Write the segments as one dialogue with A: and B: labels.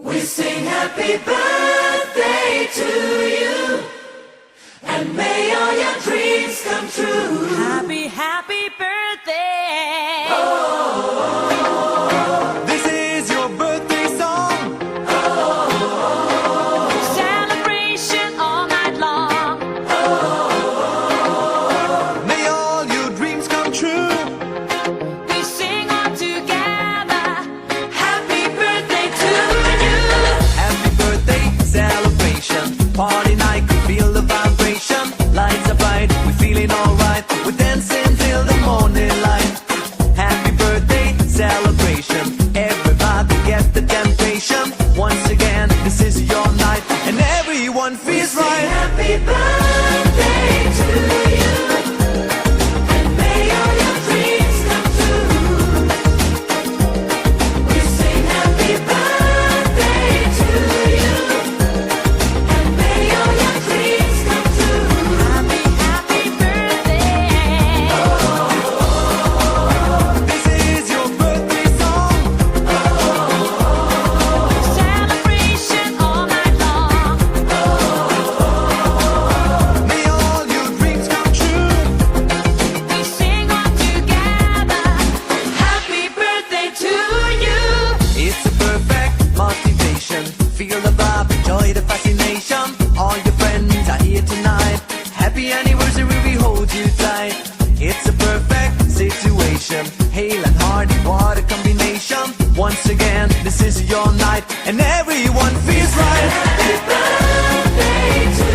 A: We sing happy birthday to you, and may all your dreams come true.
B: Happy, happy birthday.
C: This is your birthday song.
B: Celebration all night long.
C: May all your dreams come true.
B: We sing all together. Happy birthday to you.
C: Happy birthday celebration. Party night, we feel the vibration. Lights are bright, we're feeling alright. We're dancing till the morning light. Happy birthday celebration. Everybody get the temptation. Once again, this is your night, and everyone feels
A: Sing
C: right.
A: happy birthday to you, and may all your dreams come true. We sing happy birthday to you, and may all your dreams come true.
B: Happy, happy birthday.
C: This is your birthday song.
B: Celebration all night long.
C: May all your dreams come true.
B: We sing all together. Happy birthday to you.
C: It's a perfect motivation. Feel the vibe, enjoy the fascination. All your friends are here tonight. Happy anniversary, we hold you tight. It's a perfect situation. Hale and hearty, what a combination. Once again, this is your night, and everyone feels right.
A: Happy birthday to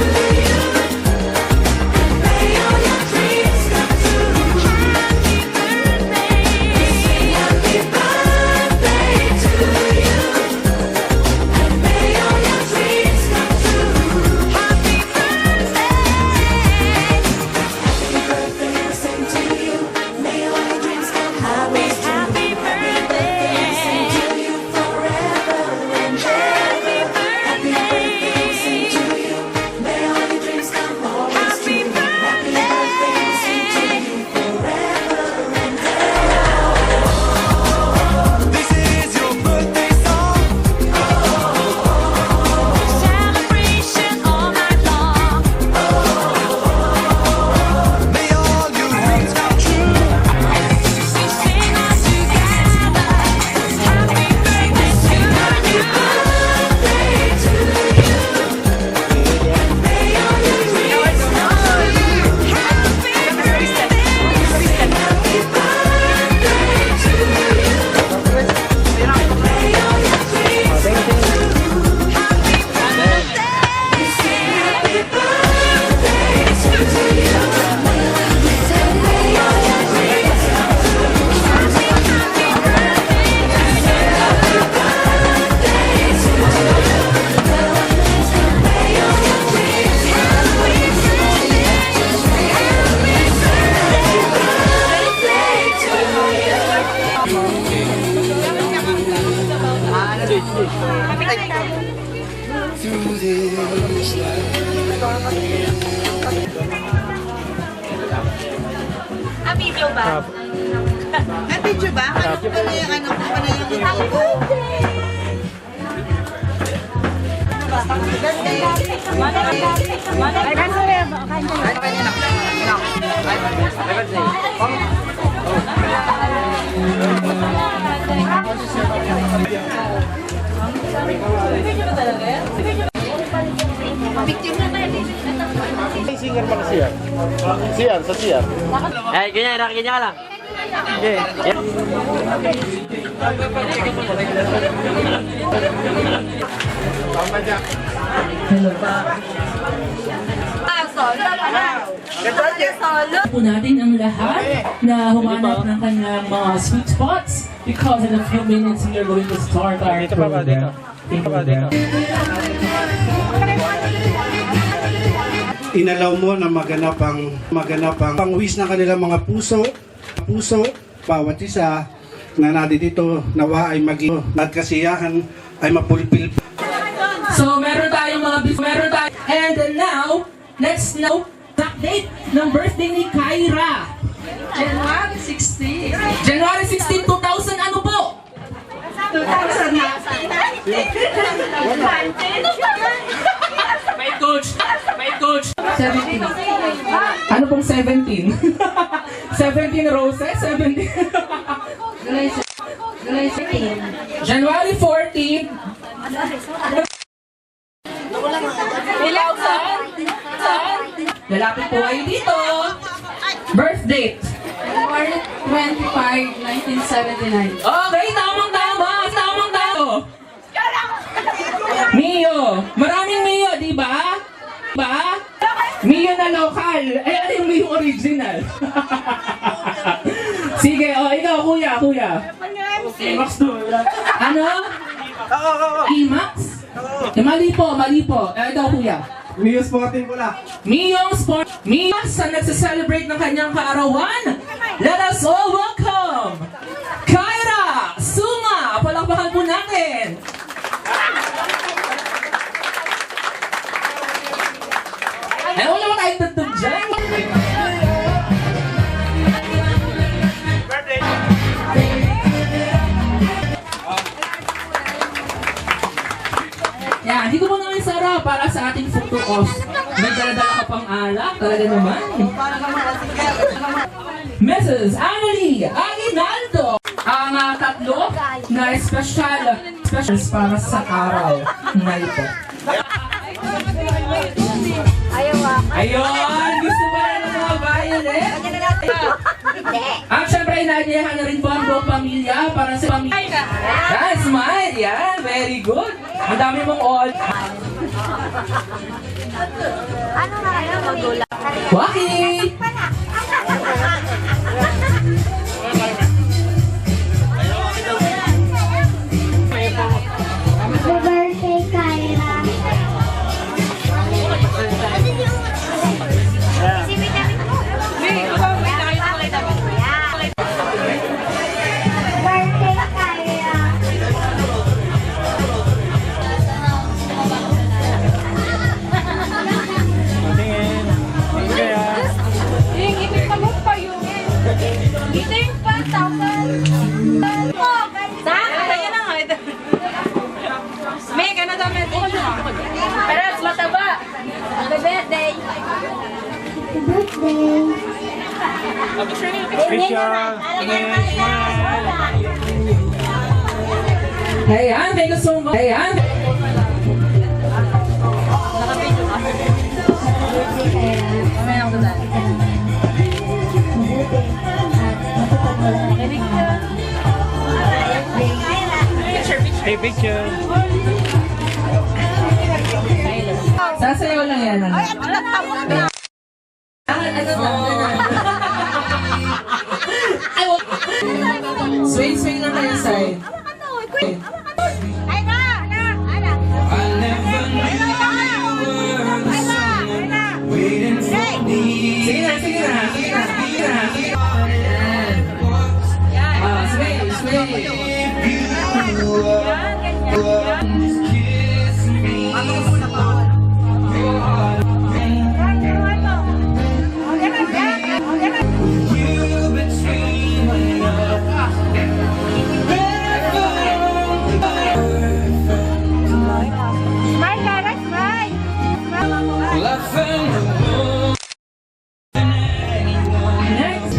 A: you, and may all your dreams come true.
B: Happy birthday.
A: Sing happy birthday to you, and may all your dreams come true.
B: Happy birthday.
A: Happy birthday, I sing to you. May all your dreams come
B: Happy,
A: always true.
B: happy birthday.
A: Sing to you forever and
B: Happy
A: ever. Happy birthday, I sing to
B: birthday.
A: you. May all your dreams come always
B: Happy
A: true. Happy birthday, I sing to
B: birthday.
A: you forever and ever.
C: This is your birthday song.
B: Celebration all night long.
C: May all your dreams come true.
B: We sing all together. Happy birthday to you.
A: Birthday to you. May all your dreams come true.
B: Happy birthday.
A: Happy birthday to you. May all your dreams come true.
B: Happy birthday.
A: We sing happy birthday to you. May all your dreams come
B: Video ba?
D: May video ba? Ano ko pala yung ano ko pala yung
B: Happy birthday!
E: Singer pa kasi yan. Siyan, sa siyan.
F: Eh, ganyan, ganyan ka lang. Okay.
G: po natin ang lahat na humanap ng kanyang mga sweet spots because in a few minutes we are going to start our program. Thank you.
H: Inalaw mo na maganap ang pangwis ng kanilang mga puso, bawat isa na dito nawa ay maging nagkasiyahan ay mapulpil.
G: So meron tayong and now let's know the date ng birthday ni Kyra.
D: January 16.
G: January 16, 2000 ano po?
D: 2000 na.
G: May coach! May coach! 17. Ano pong 17? 17 roses? 17? January 14. Lalapit po kayo dito. Birth date.
B: January 25, 1979.
G: Okay, tamang-tama! Tamang-tama! Mio! Maraming Mio, di ba? Ba? Mio na local. Eh, ano yung Mio original? Sige, ikaw, kuya. Emax to. Ano? Emax? Mali po. Ikaw, kuya.
E: Mio Sporting pula.
G: Miyong Sport, Miyong sa nagsa-celebrate ng kanyang kaarawan. Let us all welcome Kyra Suma. Palakpakan po natin. Eh, wala mo tayong tugtog dyan. Yan, dito mo naman Sara para sa ating photo off. May daladala ka pang alak, talaga naman. Mrs. Annalie Aguinaldo, ang tatlo na specials para sa araw na ito. Ayun! Gusto ba na ng mga violet? At syempre, inaanyayahan na rin po ang buong pamilya para sa pamilya. Yan, smile! Yan, very good! Ang dami mong all.
B: Ano na kayo magulang?
G: Waki!
B: Birthday, Kyra. Birthday, Kyra. Yung ibig ka mo pa yun. Ito yung pantakan. Kaya na nga ito. May ka na daw may pero mas mataba. Happy birthday.
G: Ayan, thank you so much. Ayan.
E: Hey, picture.
G: Sasayaw lang yan. Ano? Swing lang kayo side. Sige na. Swing. Next.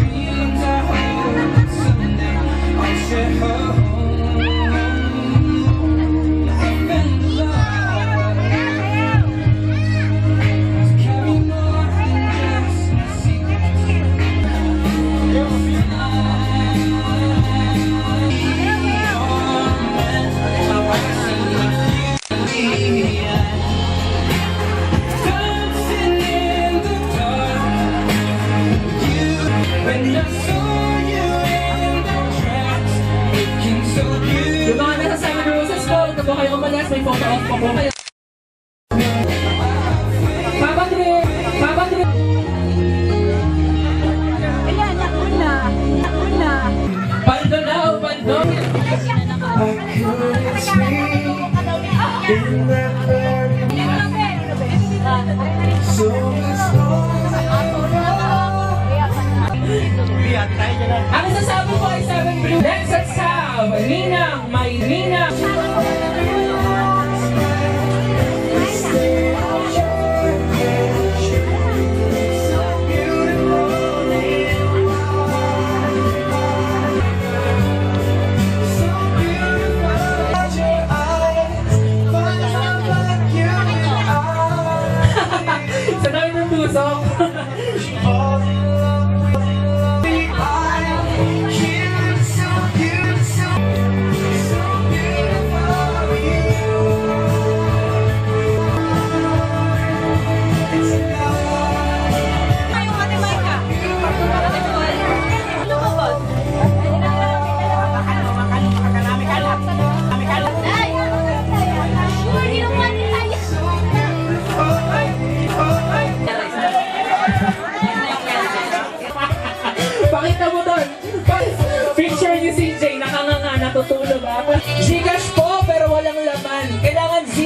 G: Yung mga nasa Seven Roses po, ito po kayo umalas, may photo off pa po kayo. Papa Dre!
B: Ayan, nauna.
G: Paldo daw, paldo! Ang sasabi ko ay 7 Blue. Next at Sav, Ninang, may Ninang.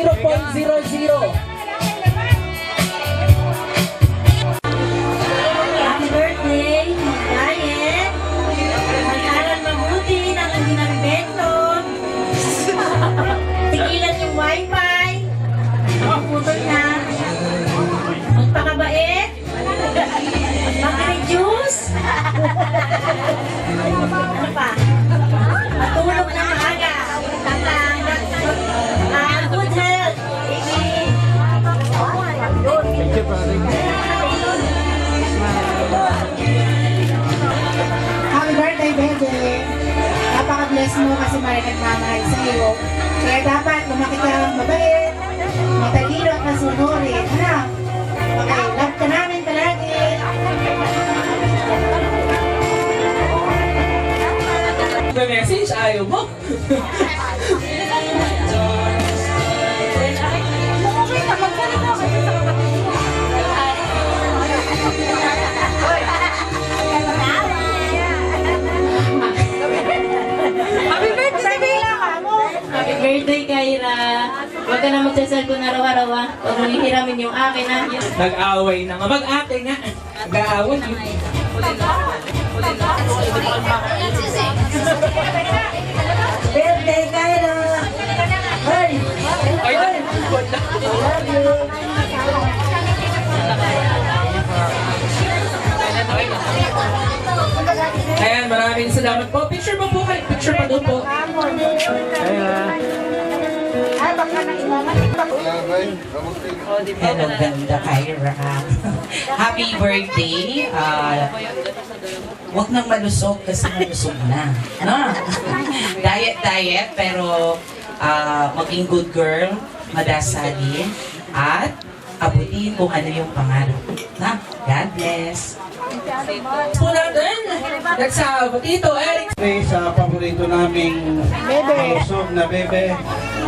I: Happy birthday, Ryan! Mag-aral mabuti ng hindi nabibento. Tigilan yung wifi. Putol na. Magpakabait. Mag-reduce. Ano pa? Matulog na maaga. Good health.
E: Thank you, brother.
J: Happy birthday, Bebe! Napaka-bless mo kasi may nagmamahal sa iyo. Kaya dapat lumaki kang mabait, matalino at masunurin. Ano? Okay, love ka namin palagi.
G: The message, ayaw mo.
B: Happy birthday!
I: Happy birthday, Kyra! Huwag ka na magsasalpon araw-araw ah. Huwag mo hihiramin yung akin ah.
G: Nag-away na nga. Mag-ate nga. Nag-aaway.
I: Birthday, Kyra! Hey!
G: Ay, Ayan, maraming salamat po. Picture mo po kayo. Picture pa doon po.
D: Hello, ganda, Kyra. Happy birthday. Huwag nang malusog kasi malusog na. No? Diet, pero maging good girl, madasali, at abutin kung ano yung pangarap. Na? God bless.
G: Po natin. That's Tito Eric.
H: Sa paborito naming busog na bebe.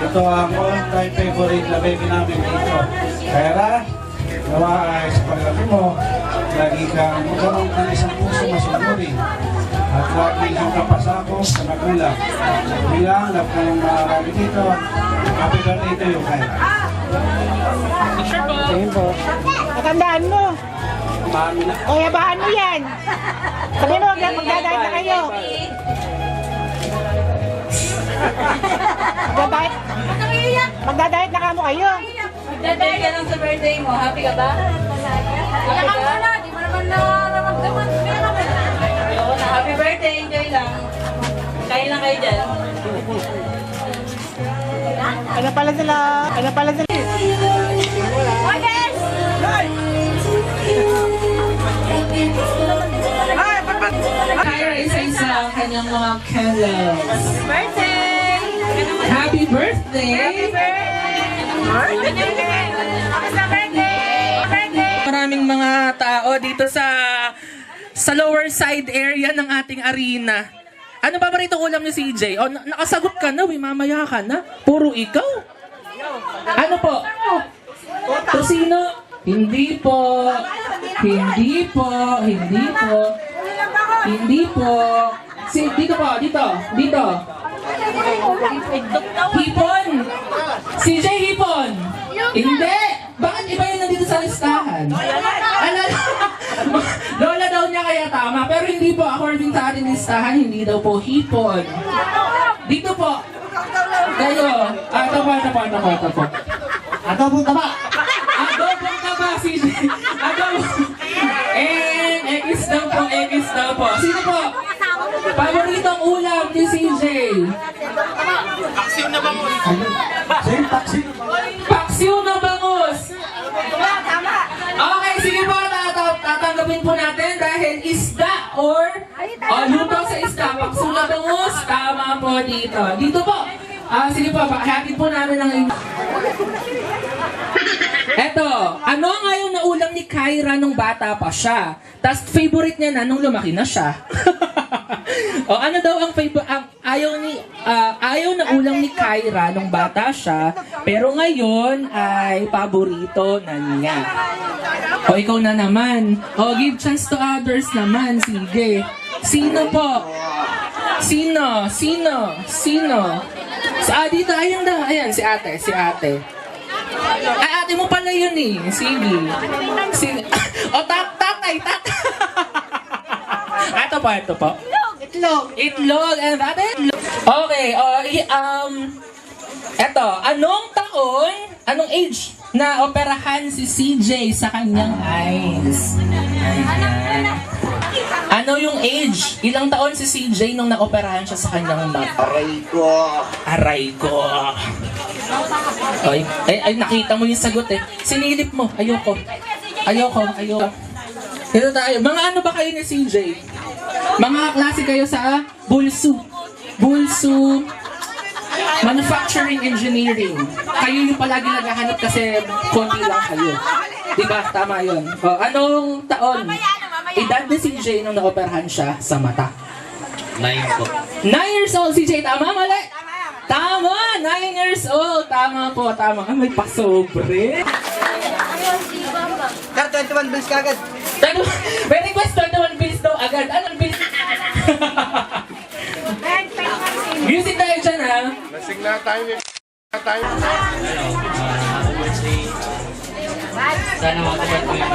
H: Ito ang all-time favorite na bebe namin dito. Kaya nawa ay sa paglaki mo, lagi kang magkaroon ng isang puso masunurin. At lagi kang kapasako sa magulang. Bilang, lap ka ng marami dito. Happy birthday to you, Kaya.
E: Tingin po.
J: Matandaan mo.
H: Mami na.
J: O, yabahan mo yan. Sabi mo, magdadayat na kayo. Magdadayat na kamo kayo.
B: Magdadaya ka lang sa birthday mo. Happy ka ba? Happy ka? Di mo naman naramdaman. Oo na. Happy birthday. Enjoy lang. Kain lang kayo dyan.
J: Ano pala sila?
G: Kyra isa-isa ang kanyang mga candles.
B: Birthday!
G: Happy birthday! Maraming mga tao dito sa lower side area ng ating arena. Ano ba rito ulam ni CJ? O, nakasagot ka na, mamaya ka na. Puro ikaw. Ano po? Tosino? Hindi po. Hindi po. Hindi po. Hindi po. Dito po, dito. Dito. Hipon. CJ Hipon. Hindi. Bakit iba yun nandito sa listahan? Lola daw niya kaya tama. Pero hindi po, according sa ating listahan, hindi daw po hipon. Dito po. Kayo. Ito po. Adobong taba, CJ. X daw po. Sino po? Paboritong ulam ni CJ. Paksiw na bangus. Okay, sige po. Tatanggapin po natin dahil isda or luto sa isda. Paksiw na bangus. Tama po dito. Dito po. Sige po. Hatid po namin ang Eto, ano nga yung naulam ni Kyra nung bata pa siya? Tas favorite niya na nung lumaki na siya. O ano daw ang ayaw na ulam ni Kyra nung bata siya, pero ngayon ay paborito na niya. O ikaw na naman. O give chance to others naman, sige. Sino po? Sino? Dito, ayan si ate. Ay, ate mo pala yun eh. Sige. Sige. O, tatay. Ito po. Itlog. And that is okay. Eto, anong age na operahan si CJ sa kanyang eyes? Ayan. Ano yung age? Ilang taon si CJ nung naoperahan siya sa kanyang mata? Aray ko. Ay, nakita mo yung sagot eh. Sinilip mo. Ayoko. Ito tayo. Mga ano ba kayo ni CJ? Mga klase kayo sa Bulsu. Manufacturing engineering. Kayo yung palagi naghahanap kasi konti lang kayo. Diba? Tama yun. O, anong taon? Edad ni CJ nung naoperahan siya sa mata?
F: 9 po.
G: 9 years old, CJ. Tama, mali? Tama! 9 years old. Tama po, tama. Ay, may pasobre.
D: Sir, 21 bills kagad.
G: May request 21 bills daw agad. Anong bills? Music tayo dyan, ha?
E: Lasing na tayo.
F: Sana makapag po yung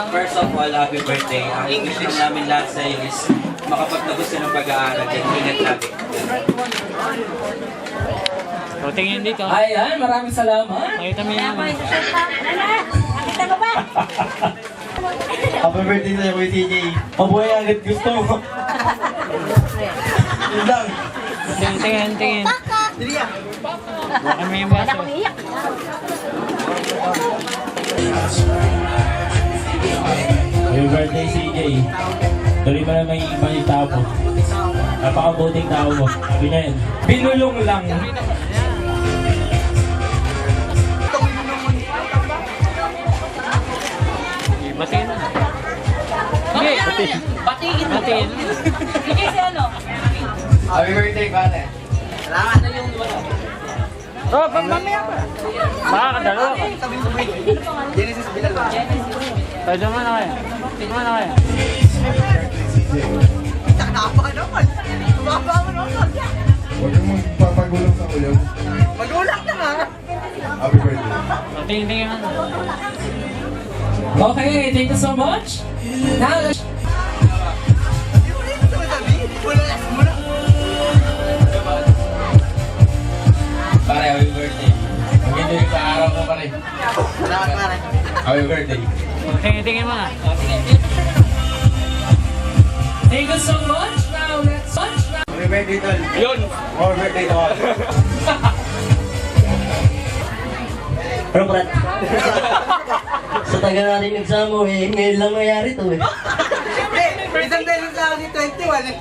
F: first of all, happy birthday. Ang i-wish namin lahat sa iyo is makapagtapos ka ng pag-aaral at ingat lagi.
K: O, tingin dito.
G: Ayan, maraming salamat.
K: Nakita mo yan.
F: Happy birthday sa'yo, Kuya CJ. Mabuhay agad gusto mo. Yun lang.
K: Tingin. Baka may yung baso.
L: Happy birthday, CJ. Tuloy mo na may ibang yung tao mo. Napakabuting tao mo. Sabi niya yun. Binulong lang.
K: Batiin na. Batiin.
B: Sige, si ano?
F: Happy birthday, pare.
K: Oh, mamaya pa. Makakadalawa ka.
D: Genesis Bilal ba?
K: Pwede mo na kaya.
D: Takapa naman. Tumaba mo naman.
E: Huwag kang magpapagulong sa ulo.
D: Magulang na nga.
E: Happy birthday.
K: Tingin mo na.
G: Okay, thank you so much. Now,
L: Pare, happy birthday. Mag-enjoy sa araw mo, pare.
D: Salamat pare.
L: Happy birthday.
K: Tingin mo na.
G: thank you so much. Now, let's watch now.
F: Happy birthday, tol.
L: Yun!
F: Happy birthday, tol.
M: Pero Brad, sa taga natin nagsamo eh, ngayon lang nangyari to eh.
D: Siyempre, isang beses lang ako ni 21 eh.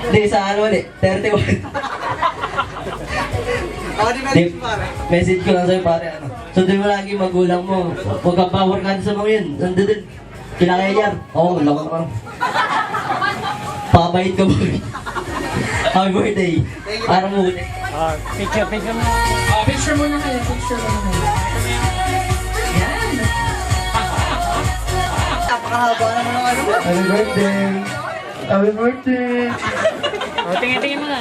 M: Hindi, sa ano ulit, 31.
D: Ako di message pare.
M: Message ko lang sa'yo pare, ano. Sundin mo lagi magulang mo. Huwag kang power ka sa mga yun. Nandun din. Kailangan yan. Oo, lakang ka. Pakabait ka mo. Happy birthday. Para mo ulit.
K: Picture mo.
G: Picture muna kayo. Yan.
D: Napakahaba naman ang ano.
E: Happy birthday. Happy birthday.
K: O, tingin mo na.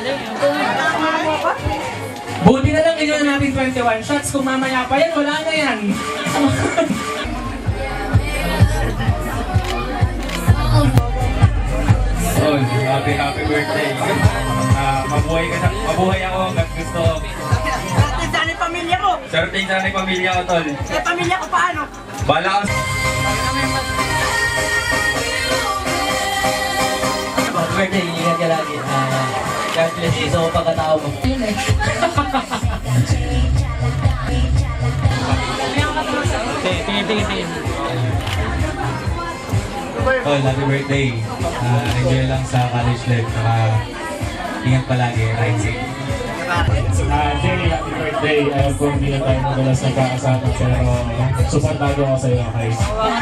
G: Buti na lang inyo na natin 21 shots. Kung mamaya pa yan, wala na yan.
L: Oh, happy birthday. Mabuhay ako hanggang gusto ko.
D: Dati sana yung pamilya ko.
L: Certain sana yung pamilya ko, tol.
D: Eh, pamilya ko paano?
L: Bala ka.
M: Happy birthday, ingat ka lagi. God bless you sa pagkatao mo.
K: Tingin.
L: Tol, happy birthday. Enjoy lang sa college life. Ingat palagi. Ride safe.
E: Jay, happy birthday. Alam ko hindi na tayo madalas nagkakasama pero supportado ako sa iyo, okay?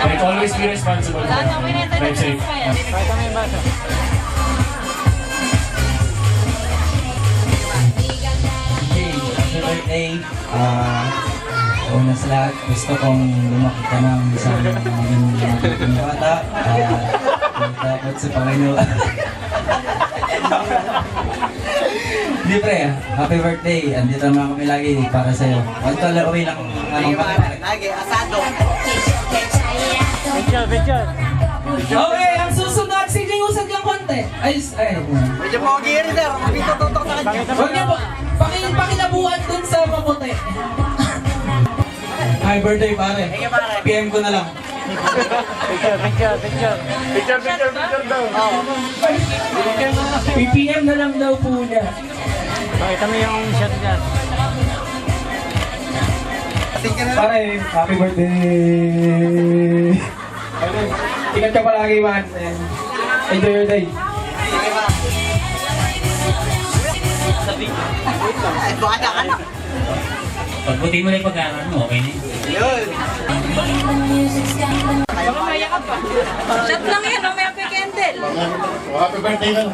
E: Like always be responsible. Drive safe.
K: Pakita mo yung baso.
F: Jay, happy birthday. una sa lahat, gusto kong lumaki ka ng isang maging bata at dapat sa Panginoon. Hindi pre, happy birthday. Andito naman kami lagi para sa'yo. Huwag away lang anong kami.
D: Lagi, asado.
K: Picture.
G: Okay, ang susunod, sige usad yung konti. Ay.
D: Medyo pogi rin sir. Dito tutok sa kanya.
G: Huwag niyo po, pakilabuan dun sa maputi.
F: Happy birthday pare. PM ko na lang.
K: Picture daw.
G: PPM na lang daw po niya.
K: Pakita mo yung shot dyan.
H: Pare, happy birthday! Ingat ka palagi, man. Enjoy your day.
D: Bada ka na.
L: Pagbuti mo lang yung pag-aaral mo, okay na yun.
B: Mamaya ka pa. Shot lang yan, mamaya pa yung candle.
N: Happy birthday lang.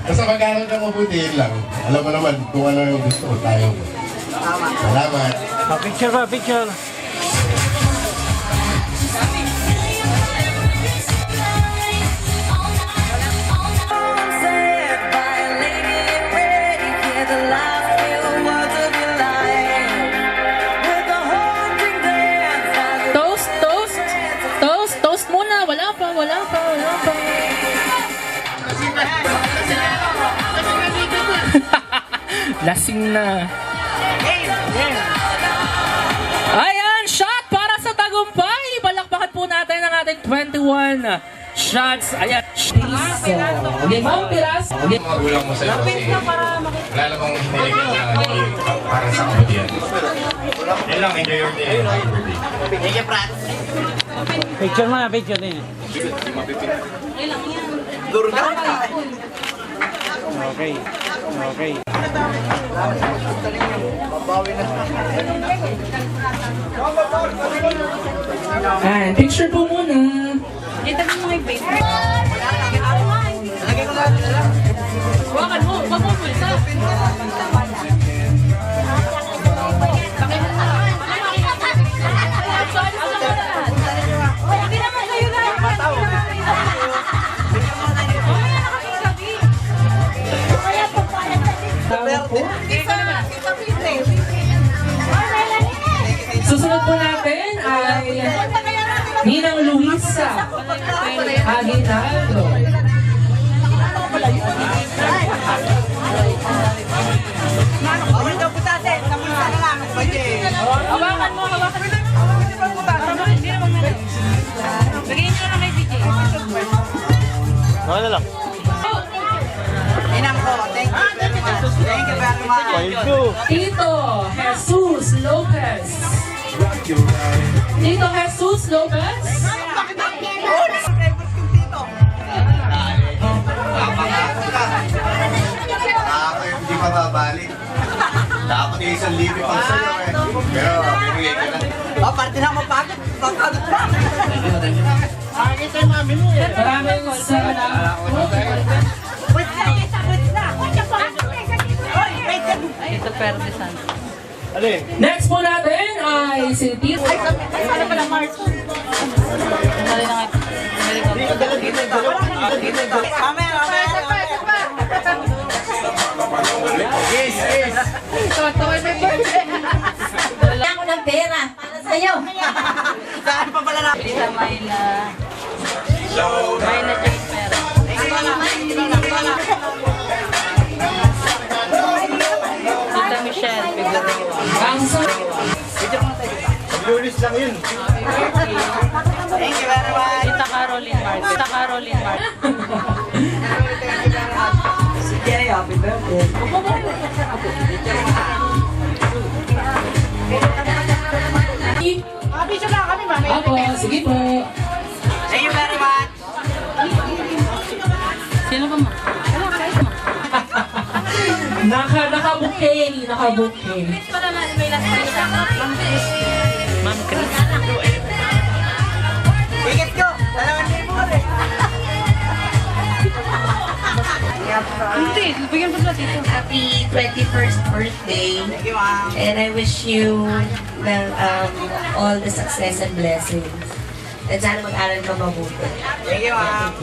N: Basta mag-aaral ka mabuti, yun lang. Alam mo naman kung ano yung gusto ko tayo. Salamat.
K: Picture.
G: Toast muna. Wala pa. Lasing na. Ayan, shot para sa tagumpay. Palakpakan po natin ang ating 21 shots. Ayan. Limang piraso.
N: Mga gulang mo sa'yo kasi wala namang niligan na para sa kabutihan. Yan lang, enjoy your day. Happy birthday.
D: Thank you, Brad.
K: Picture mo na, picture din.
D: Durga.
K: Okay.
G: Ayan, picture po muna.
B: Dito mo mga babe. Huwakan mo, wag mo pulsa. Hindi naman kayo lang.
G: Susunod po natin ay Ninang Luisa Aguinaldo.
D: Bawal daw putasin. Kamusta na lang.
B: Hawakan mo. Hindi naman meron. Bigyan nyo lang kay DJ.
K: Ano lang?
D: Inang ko. Thank you very much.
G: Tito Jesus Lopez.
N: Hindi pa babalik. Dapat yung isang libre pang sa'yo eh. Pero bibigay ka na.
D: Parte na mapagod. Mapagod pa.
G: Maraming salamat.
B: Ito perdisan.
G: Next po natin ay si Tito.
B: Ano pala, Mark? Dali na nga.
N: Yes.
B: Tawag may birthday.
I: Wala ko ng pera para sa'yo.
D: Saan pa pala na?
B: Lisa Mayla. Mayla Jake Pera. Tita Michelle.
N: Lulis lang yun.
D: Thank you very much.
B: Tita Caroline Mark.
D: Si Jerry, happy birthday.
G: Apo, sige po.
D: Thank you very much.
B: Sino ba ma?
G: Naka-bouquet.
B: Para na may last name sa Ma'am Chris.
D: Ticket ko. 2,000 rin.
A: Happy 21st birthday. And I wish you all the success and blessings. At sana mag-aral ka mabuti.
D: Thank you, ma'am.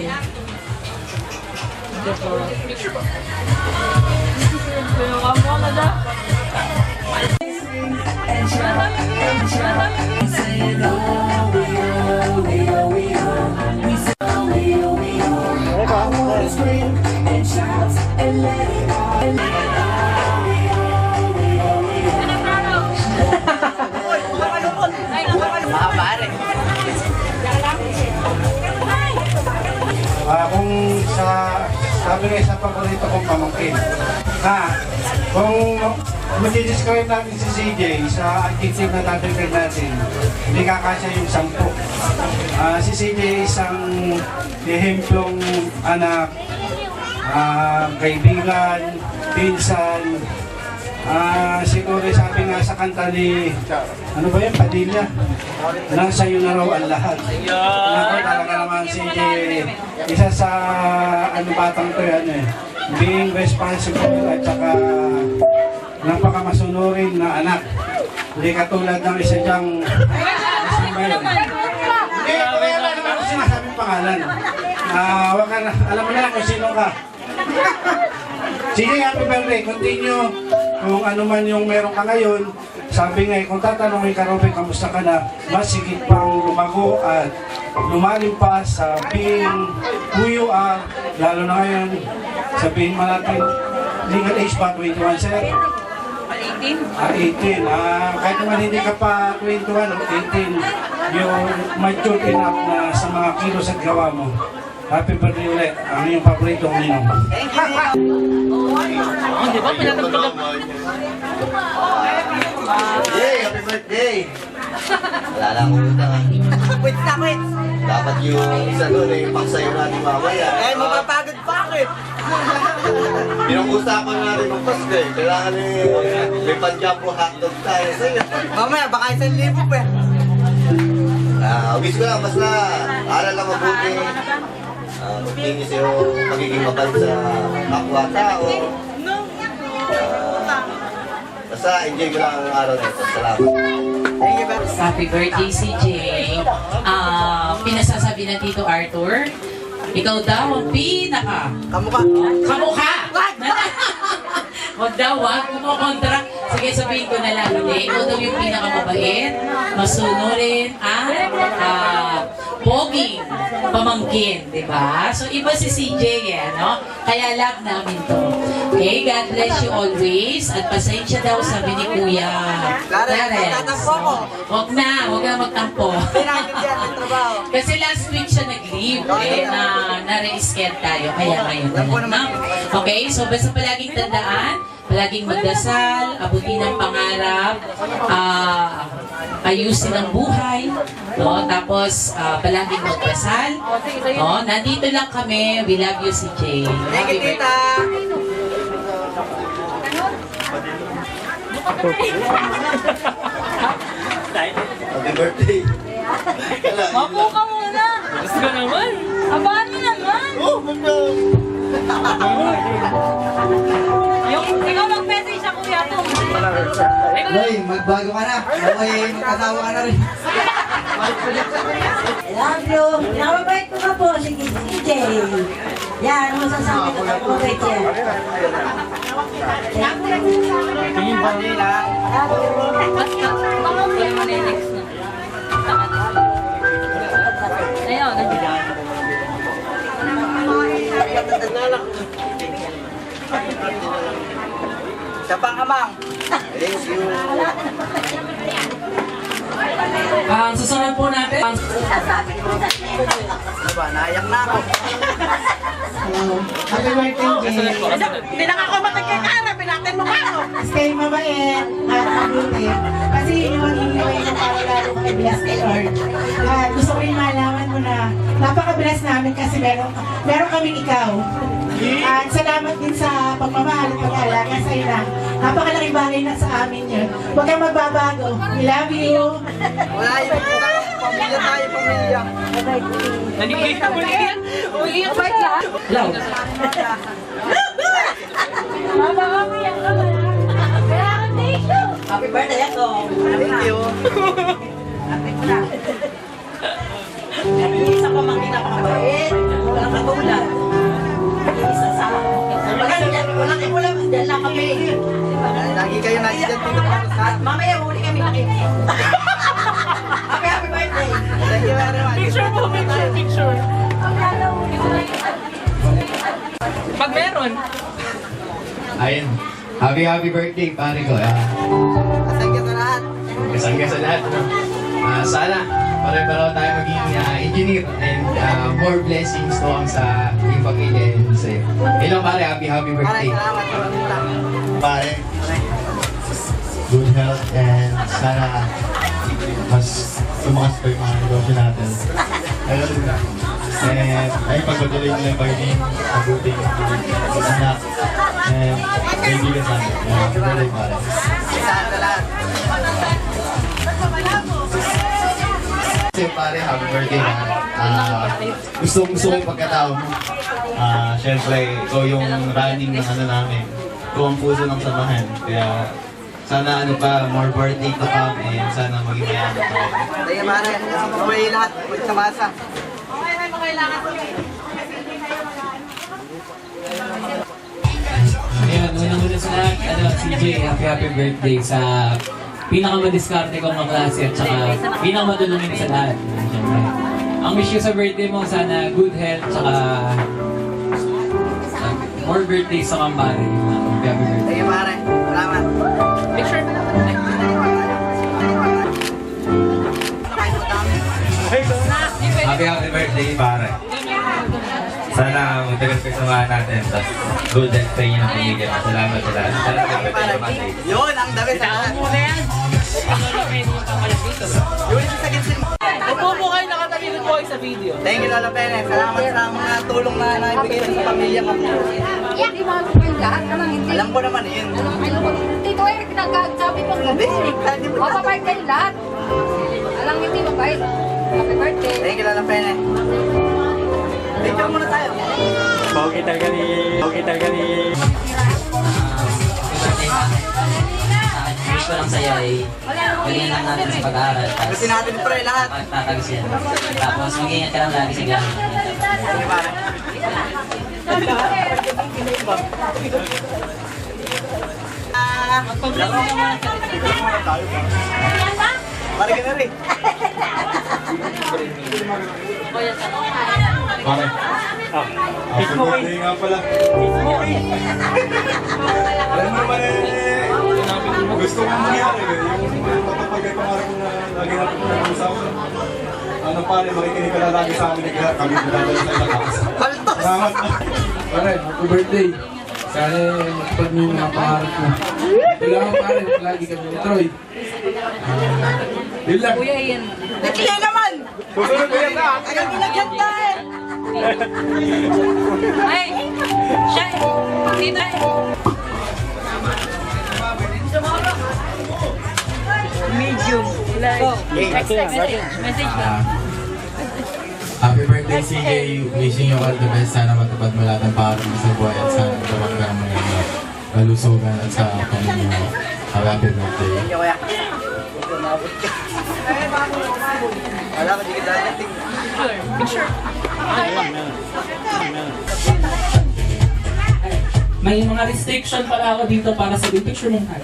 H: Kung sabi nga sa paborito kong pamangkin. Kung mag-describe natin si CJ sa adjective na tatagdag natin, hindi kakasya yung 10. Si CJ isang ehemplong anak, kaibigan, pinsan, siguro sabi nga sa kanta ni, ano ba yun, Padilla? Nasa iyo na raw ang lahat. Ako talaga naman si isa sa batang to yan being responsible at saka napakamasunurin na anak. Hindi katulad ng isa dyang hindi, wala naman ako sinasabing pangalan. Alam mo na lang kung sino ka. Sige, happy birthday. Continue kung ano man yung meron ka ngayon. Sabi nga, kung tatanungin ka, Robin, kamusta ka na, mas higit pang lumago at lumalim pa sa being who you are, lalo na ngayon, sabihin mo natin, legal age pa, 21, sir? 18. 18. Kahit naman hindi ka pa 21 o 18, you're mature enough na sa mga kilos at gawa mo. Happy birthday ulit. Ang iyong paboritong ninong.
D: Thank you.
G: Di ba? Pinatagpag
M: Yay! Happy birthday! Wala lang akong utang.
D: Quit na, quit.
M: Dapat yung isa doon ay pangsayo natin mamaya.
D: Eh, mapapagod pa ako eh.
M: Pinag-usapan natin ng Pasko eh. Kailangan may panjapo hotdog tayo sa'yo.
D: Mamaya, baka 1,000 pa eh.
M: Wish ko lang, basta aral lang mabuti. Magtingin sa'yo magiging mabal sa kapwa-tao. Basta enjoy mo lang ang araw na ito. Salamat.
B: Happy birthday, CJ. Pinasasabi na Tito Arthur, ikaw daw ang pinaka.
D: Kamukha.
B: Kamukha! Huwag daw, wag. Kumokontra. Sige, sabihin ko na lang. Hindi, ikaw daw yung pinakamabait, masunurin, poging, pamangkin, di ba? So, iba si CJ, no? Kaya love namin to. Okay, God bless you always. At pasensya daw, sabi ni Kuya Clarence. Huwag na magtampo. Kasi last week siya nag-leave, na-re-scared tayo. Kaya ngayon na. Okay, so basta palaging tandaan, palaging magdasal, abutin ang pangarap, ayusin ang buhay, no? Tapos palaging magdasal. No? Nandito lang kami. We love you, CJ.
D: Thank you, tita.
M: Happy birthday!
B: Mapo ka muna.
G: Gusto ka naman.
B: Abaan mo naman.
M: Oh, magandang!
B: Ikaw mag-message sa kuya to.
D: Hoy, magbago ka na. Hoy, magkasawa ka na rin.
A: I love you. Nakabait ko na po, si CJ. Yan, ano masasabi ko na po kay Chen?
B: Ayun.
D: Sa pangamang.
M: Thank you!
G: Ang susunod po natin,
D: Diba, naiyak na ako.
J: Happy birthday, Jay.
D: Pinakakamatag kay Kara, pinatin mo ka ako.
J: Stay mabait at mabuti. Kasi yun yung magiging yung para lalo kang i-bless kay Lord. At gusto ko rin malaman mo na napaka-bless namin kasi meron kaming ikaw. At salamat din sa pagmamahal at pag-alaga sa ina. Napakalaking bagay na sa amin yun. Huwag kang magbabago. We love you.
D: Wala yung pamilya tayo, pamilya.
G: nanigay ka mo niya.
B: Uy, iyak ba?
G: Hello.
A: Happy birthday ako. Thank you. Isa ko mang kinapakabait. Walang katulad. Isa sa walang ipulam. Diyan lang kami.
D: Lagi kayo nandiyan dito para sa atin.
A: Mamaya huli kami nakit. Happy birthday.
D: Thank you very much.
G: Picture. Pag meron.
O: Ayun. Happy birthday, pare ko.
D: Thank you sa lahat.
O: Kasangga sa lahat. No? Sana pare-pareho tayo maging engineer and more blessings to ang sa iyong pamilya and sa'yo. Hello pare, happy birthday.
N: Pare, good health and sana mas tumakas pa yung mga negosyo natin. Ayun. And ay pagpatuloy nila yung pagiging mabuting anak and kaibigan natin. Happy birthday pare.
D: Sa lahat.
N: Kasi pare, happy birthday na. Gusto ko yung pagkatao mo. Siyempre, ikaw yung running ng ano namin. Ikaw ang puso ng samahan. Kaya sana ano pa, more birthday to come and sana maging mayaman pa rin.
D: Thank you, pare. Away lahat. Magsamasa.
P: Ayan, unang-una sa lahat, CJ, happy birthday sa pinakamadiskarte kong kaklase at saka pinakamadulungin sa lahat. Siyempre. Ang wish ko sa birthday mo, sana good health, saka more birthdays sa kambari. Happy birthday.
D: Thank you, pare. Salamat.
G: Picture.
F: Happy birthday, pare. Sana magtagal kayo samahan natin. Tapos good health sa inyo ng pamilya. Salamat sa lahat. Salamat sa birthday.
D: Yun, ang dami sa lahat. Yun, sa gitsin.
G: Upo po kayo, nakatalikod po kayo sa video.
D: Thank you, Lola Pene. Salamat sa mga tulong na naibigay mo sa pamilya ko.
Q: Yan, di ba ko yung lahat? Anong hindi?
D: Alam ko naman yun.
Q: Tito Eric, nagkakasabi mo.
D: Hindi.
Q: Mapapayag kayo lahat. Alam hindi mapayag. Happy birthday.
D: Thank you, Lola Pene. Picture muna tayo.
K: Pogi talaga ni.
P: Wish ko lang sa'yo ay galingan lang natin sa pag-aaral.
D: Kasi natin pre lahat.
P: Pagtatagos yan. Tapos mag-iingat ka lang lagi sa gamit.
D: Thank you, pare. Pare ka na rin.
H: Pare. Happy birthday nga pala. Alam mo ba gusto kong mangyari yung matapagay pangarap ko na lagi natin pinag-usapan. Ano pare, makikinig ka na lagi sa amin kaya kami pinadala sa ilakas. Salamat.
R: Pare, happy birthday. Sana matupad mo yung mga pangarap ko. Wala akong pare, lagi kami ni Troy. Yun lang.
G: Kuya Ian.
D: Nakilay naman!
H: Susunod ko yan na!
D: Tagal nilagyan tayo!
G: Ay! Siya! Dito! Medium. Message lang.
R: Happy birthday, CJ. Wishing you all the best. Sana matupad mo lahat ng pangarap mo sa buhay at sana matupad ka ng mga kalusugan at sa pamilya mo. Happy birthday.
D: Thank you, kuya. Wala ko, di ka dadating.
G: Picture. May mga restriction pala ako dito para sa picture mong card.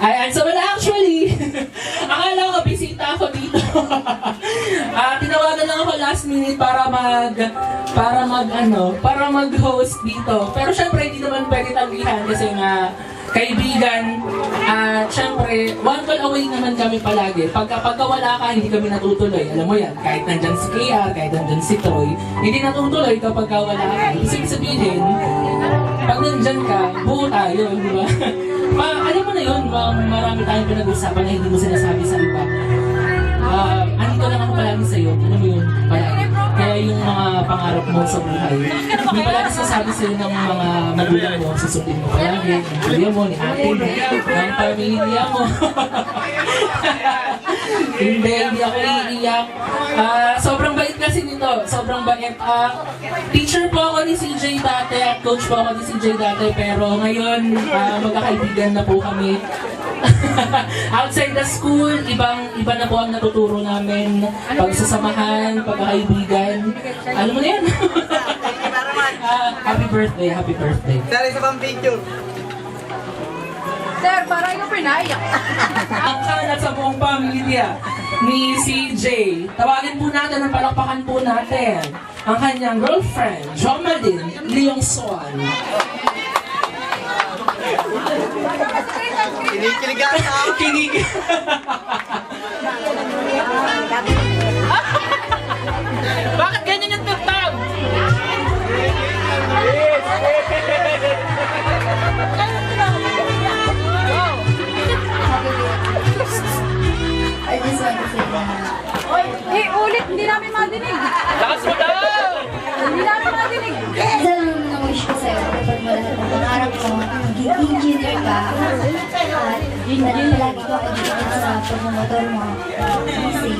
G: Ayan, so wala actually. Akala ko bisita ako dito. Tinawagan lang ako last minute para mag-host dito. Pero syempre hindi naman pwede tanggihan kasi nga kaibigan, syempre, one call away naman kami palagi. Pagka wala ka, hindi kami natutuloy. Alam mo yan, kahit nandyan si KR, kahit nandyan si Troy, hindi natutuloy kapag wala ka. Ibig sabihin, pag nandyan ka, buo tayo, di ba? Alam mo na yun, marami tayong pinag-usapan na hindi mo sinasabi sa iba. Andito lang ako palagi sa'yo, alam mo yun, palagi. Kaya yung mga pangarap mo sa buhay. Hindi pala nasasabi sa'yo ng mga magulang mo, susundin mo palagi, ng kuya mo, ni ate mo, ng pamilya mo. Hindi ako iiyak. Sobrang bait kasi nito, sobrang bait. Teacher po ako ni CJ dati, at coach po ako ni CJ dati, pero ngayon, magkakaibigan na po kami. Outside the school, iba na po ang natuturo namin. Pagsasamahan, pagkakaibigan. Alam mo na yan. Happy birthday, happy birthday.
D: Sir, isa pang picture.
Q: Sir, parang yung pinaiyak.
G: Ang kalat sa buong pamilya ni CJ. Tawagin po natin ang palakpakan po natin ang kanyang girlfriend, Jomadine Leong Swan.
D: Kinikilig ata.
G: Kinig.
K: Bakit ganyan yung tutag?
J: I just want to say
Q: Oy, ulit, hindi namin madinig.
K: Lakas mo daw!
Q: Hindi namin madinig.
J: isa lang ang wish ko sa'yo kapag mo lahat ng pangarap ko, maging engineer ka, at yun na rin palagi ko pag-ibig sa pagmamotor mo. Kasi,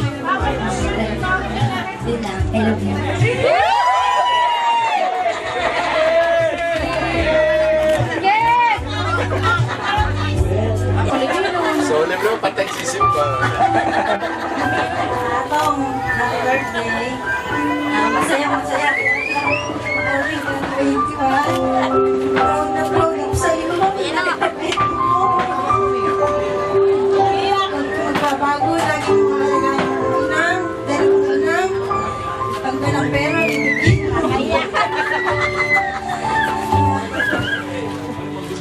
J: yun lang, I love you.
N: So, alam mo, patay si Simba.
A: Atong, happy birthday. Masaya. Proud na proud ako sa iyo. Magbabago lagi yung mga inang, dahil inang, tanggal ng pera,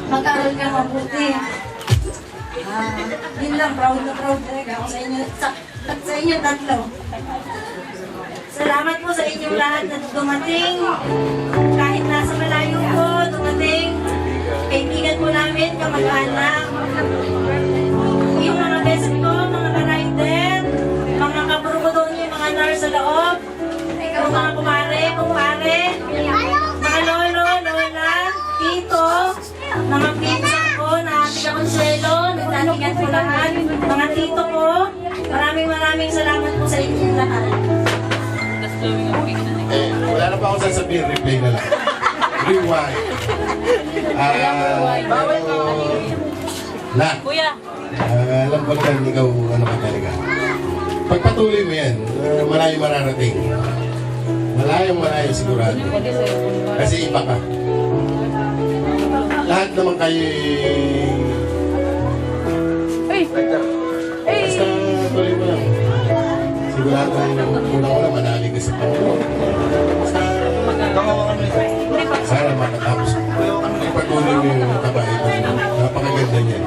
A: mag-aral ka mabuti. Yun lang, proud na proud talaga ako sa inyo, sa inyo tatlo. Salamat po sa inyong lahat na dumating. Kahit nasa malayo po, dumating. Kaibigan po namin, kamag-anak. Yung mga best ko, mga ka-rider, mga kaburgodon yung mga nurse sa loob, yung mga kumare, mga lolo, lola, tito, mga pinsan ko, na Ate Consuelo, nagtanigan po lahat, mga tito ko, maraming salamat po sa inyong lahat.
N: Wala na pa ako sasabihin, replay na lang. Rewind.
K: Kuya!
N: Alam ko naman ikaw ano ka talaga. Pagpatuloy mo yan, malayo mararating. Malayo sigurado. Kasi iba ka. Lahat naman kayo basta tuloy mo lang. Sigurado unang-una manali ka sa Panginoon. Sana makatapos. Pagpatuloy mo yung kabaitan. Napakaganda niyan.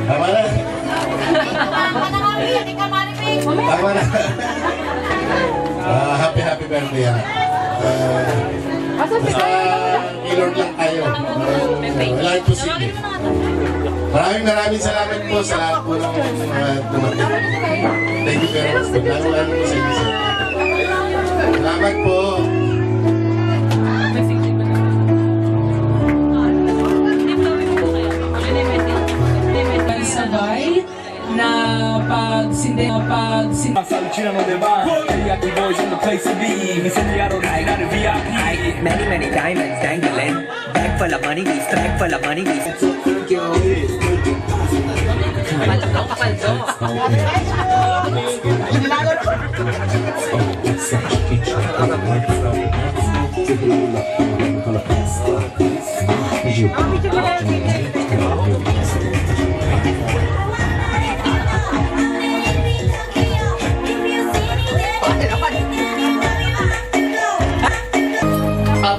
N: Tama na. Tama na. Happy birthday, anak. Basta key-Lord lang tayo. Wala yung posible. Maraming salamat po sa lahat po ng mga dumating. Thank you very much. Lalo po sa inyo, sir. Salamat po.
G: Sabay na
S: Salutiamo the bar, Yaki boys in the place to be. We send you out on the night of VIP.
T: Many diamonds dangling. Bag full of money, bag full of money.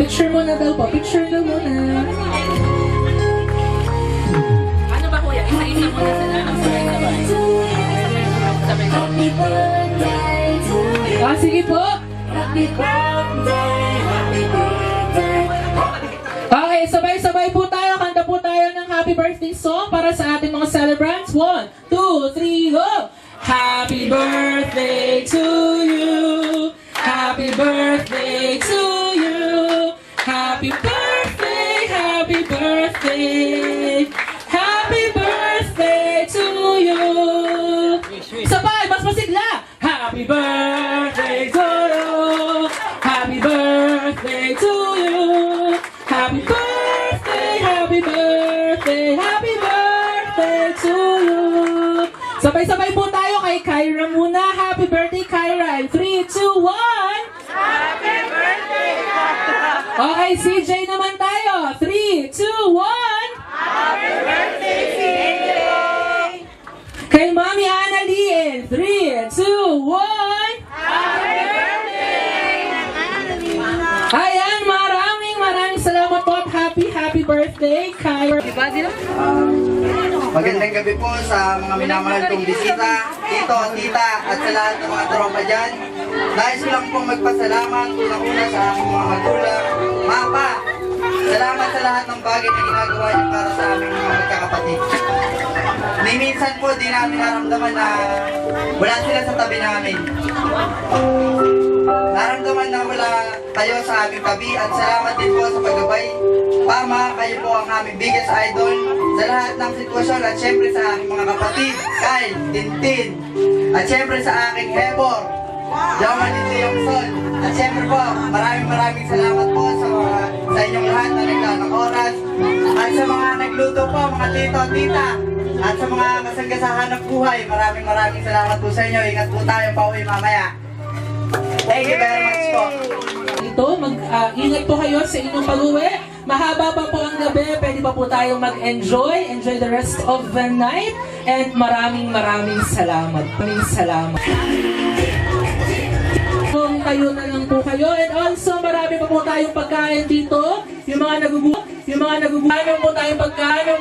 G: Picture muna daw po. Picture daw muna.
K: Ano ba kuya? Isa-isa muna sila. Sabay-sabay.
G: Sige po. Okay, sabay-sabay po tayo. Kanta po tayo ng happy birthday song para sa ating mga celebrants. 1, 2, 3, go! Happy birthday to Happy birthday to you. Happy birthday to you. Happy birthday, happy birthday, happy birthday to you. Sabay-sabay po tayo kay Kyra muna. Happy birthday, Kyra. 3, 2, 1. Happy birthday, Kyra. Okay, CJ naman tayo. 3, 2, 1. Happy birthday, CJ. Kay Mami Annalyn. 3, 2, 1. Happy birthday. Ayan, maraming salamat po at happy birthday, Kyra.
D: Magandang gabi po sa mga minamahal kong bisita, tito, tita, at sa lahat ng mga tropa dyan. Nais ko lang pong magpasalamat unang-una sa aking mga magulang. Mapa, salamat sa lahat ng bagay na ginagawa niyo para sa aming mga magkakapatid. Ni minsan po di namin naramdaman na wala sila sa tabi namin. Naramdaman na wala kayo sa aming tabi at salamat din po sa paggabay. Pama, kayo po ang aming biggest idol sa lahat ng sitwasyon at syempre sa aking mga kapatid, Kyle, Tintin, at syempre sa aking Hebor, Yaman dito yung Sol. At syempre po, maraming salamat po sa inyong lahat na naglaan ng oras at sa mga nagluto po, mga tito, tita, at sa mga kasanggasahan ng buhay, maraming salamat po sa inyo. Ingat po tayo pauwi mamaya. Thank you very much po.
G: Ito, ingat po kayo sa inyong pag-uwi. Mahaba pa po ang gabi, pwede pa po tayong mag-enjoy. Enjoy the rest of the night. And maraming salamat. Maraming salamat. Kung kayo na lang po kayo. And also, marami pa po tayong pagkain dito. Yung mga nagugulan po tayong pagkain.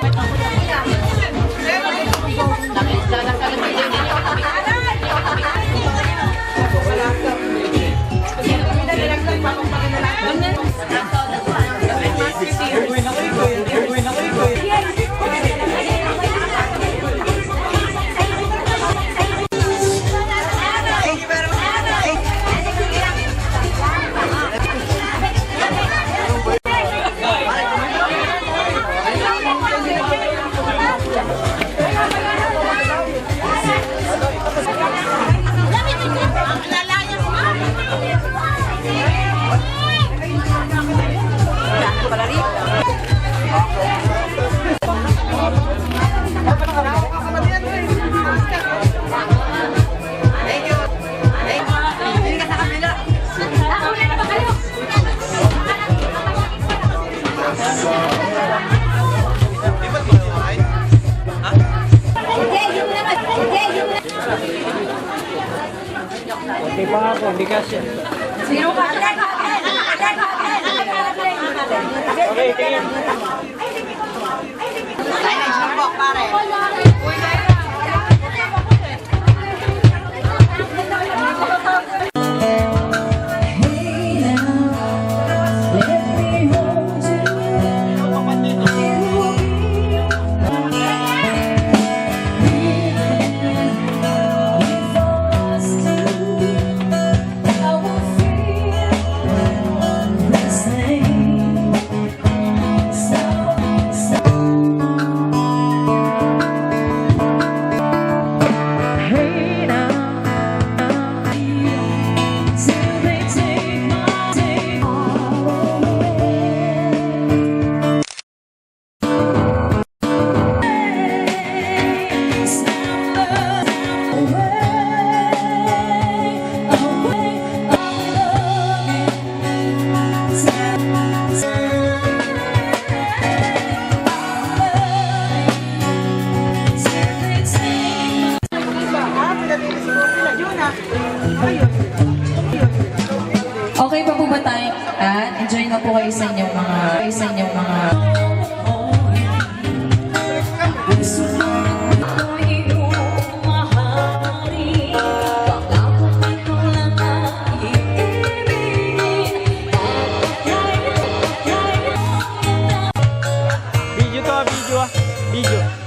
K: Okay pa ako, bigas yan.
Q: Zero pa.
K: Okay, tingin.
D: Signage lang po, pare.
A: Okay pa po ba tayo? Enjoy na po kayo sa inyong mga...
K: Video to, video.